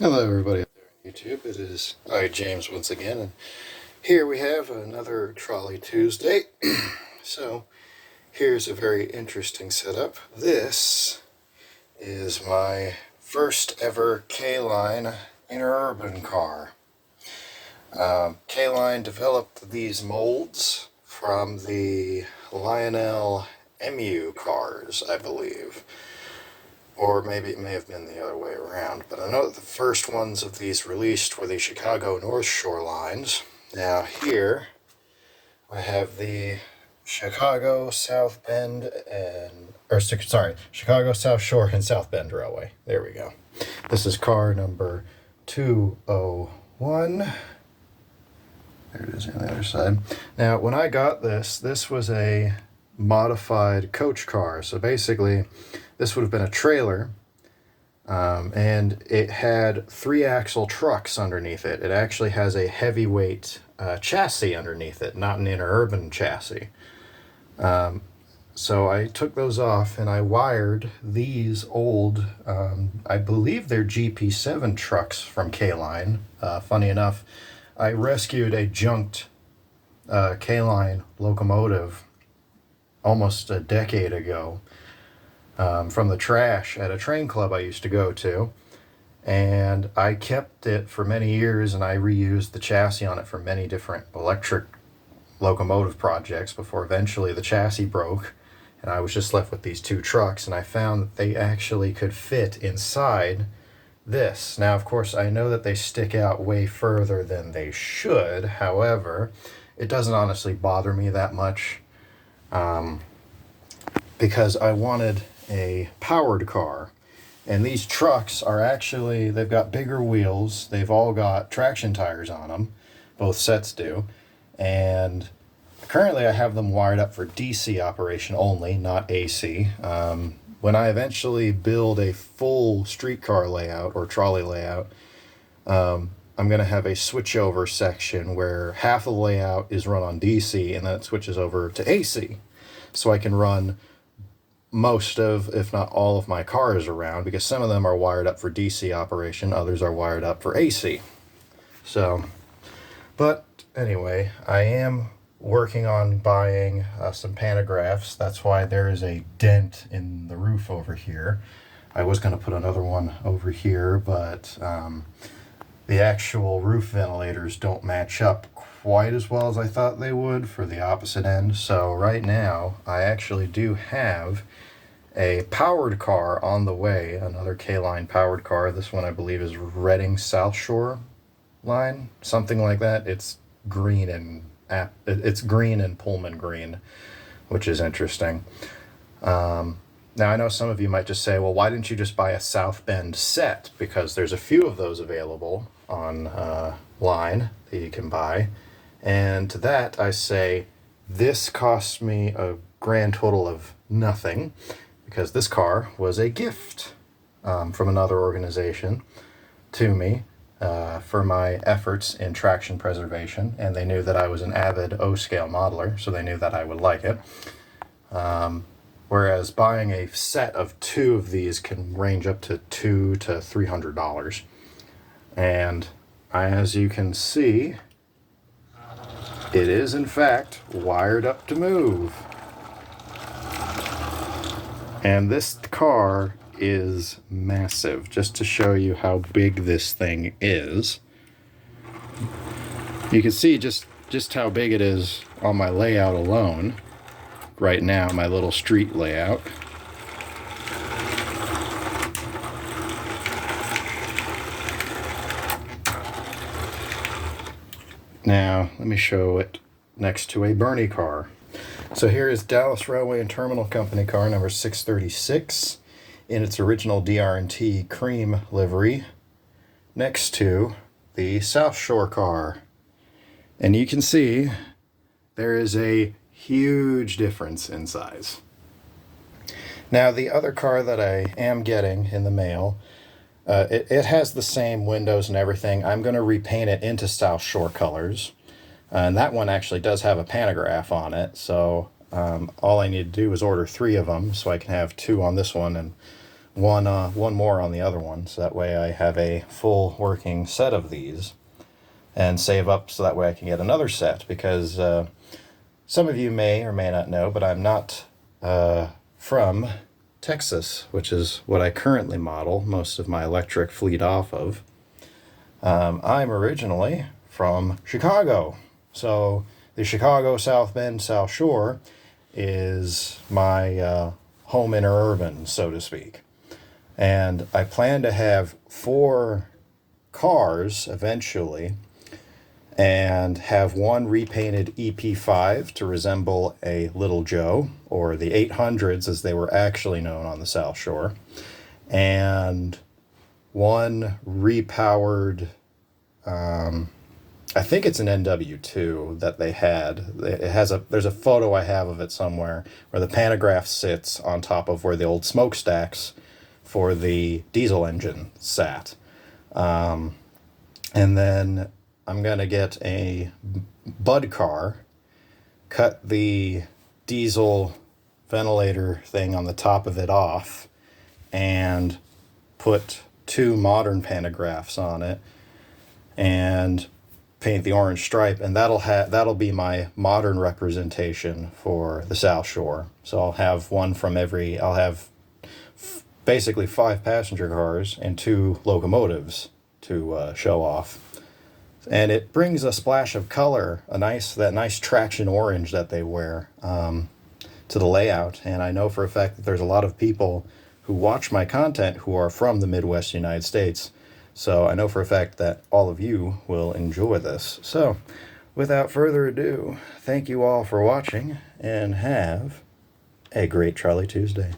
Hello everybody out there on YouTube. It is By James once again, and here we have another Trolley Tuesday. So here's a very interesting setup. This is my first ever K-Line interurban car. K-Line developed these molds from the Lionel MU cars, I believe. Or maybe it may have been the other way around, but I know that the first ones of these released were the Chicago North Shore lines. Now here I have the Chicago South Bend Chicago South Shore and South Bend Railway. There we go. This is car number 201. There it is on the other side. Now, when I got this was a modified coach car. So basically, this would have been a trailer, and it had 3-axle trucks underneath it. It actually has a heavyweight chassis underneath it, not an interurban chassis. So I took those off and I wired these old, I believe they're GP7 trucks from K-Line. Funny enough, I rescued a junked K-Line locomotive almost a decade ago. From the trash at a train club I used to go to, and I kept it for many years, and I reused the chassis on it for many different electric locomotive projects before eventually the chassis broke and I was just left with these two trucks, and I found that they actually could fit inside this. Now, of course, I know that they stick out way further than they should. However, it doesn't honestly bother me that much, because I wanted a powered car. And these trucks are actually, they've got bigger wheels. They've all got traction tires on them. Both sets do. And currently I have them wired up for DC operation only, not AC. When I eventually build a full streetcar layout or trolley layout, I'm going to have a switchover section where half the layout is run on DC and then it switches over to AC. So I can run most of, if not all of my cars around, because some of them are wired up for DC operation, others are wired up for AC. So, but anyway, I am working on buying some pantographs. That's why there is a dent in the roof over here. I was going to put another one over here, but the actual roof ventilators don't match up quite as well as I thought they would for the opposite end. So right now, I actually do have a powered car on the way, another K-Line powered car. This one I believe is Reading South Shore line, something like that. It's green and Pullman green, which is interesting. Now I know some of you might just say, well, why didn't you just buy a South Bend set? Because there's a few of those available on line that you can buy. And to that I say, this cost me a grand total of nothing, because this car was a gift from another organization to me for my efforts in traction preservation, and they knew that I was an avid O-scale modeler, so they knew that I would like it. Whereas buying a set of 2 of these can range up to $200 to $300. And as you can see, it is in fact wired up to move. And this car is massive. Just to show you how big this thing is, you can see just how big it is on my layout alone. Right now, my little street layout. Now, let me show it next to a Bernie car. So here is Dallas Railway and Terminal Company car number 636 in its original DR&T cream livery, next to the South Shore car. And you can see there is a huge difference in size. Now, the other car that I am getting in the mail, it has the same windows and everything. I'm going to repaint it into South Shore colors. And that one actually does have a pantograph on it, so all I need to do is order 3 of them, so I can have 2 on this one and one more on the other one, so that way I have a full working set of these, and save up so that way I can get another set, because some of you may or may not know, but I'm not from Texas, which is what I currently model most of my electric fleet off of. I'm originally from Chicago, so the Chicago South Bend South Shore is my home interurban, so to speak. And I plan to have 4 cars eventually, and have one repainted EP5 to resemble a Little Joe, or the 800s as they were actually known on the South Shore, and one repowered, I think it's an NW2 that they had. There's a photo I have of it somewhere where the pantograph sits on top of where the old smokestacks for the diesel engine sat. And then I'm going to get a Bud car, cut the diesel ventilator thing on the top of it off, and put 2 modern pantographs on it, and paint the orange stripe, and that'll be my modern representation for the South Shore. So I'll have one from every, I'll have basically 5 passenger cars and 2 locomotives to show off. And it brings a splash of color, that nice traction orange that they wear, to the layout. And I know for a fact that there's a lot of people who watch my content who are from the Midwest United States. So I know for a fact that all of you will enjoy this. So without further ado, thank you all for watching, and have a great Trolley Tuesday.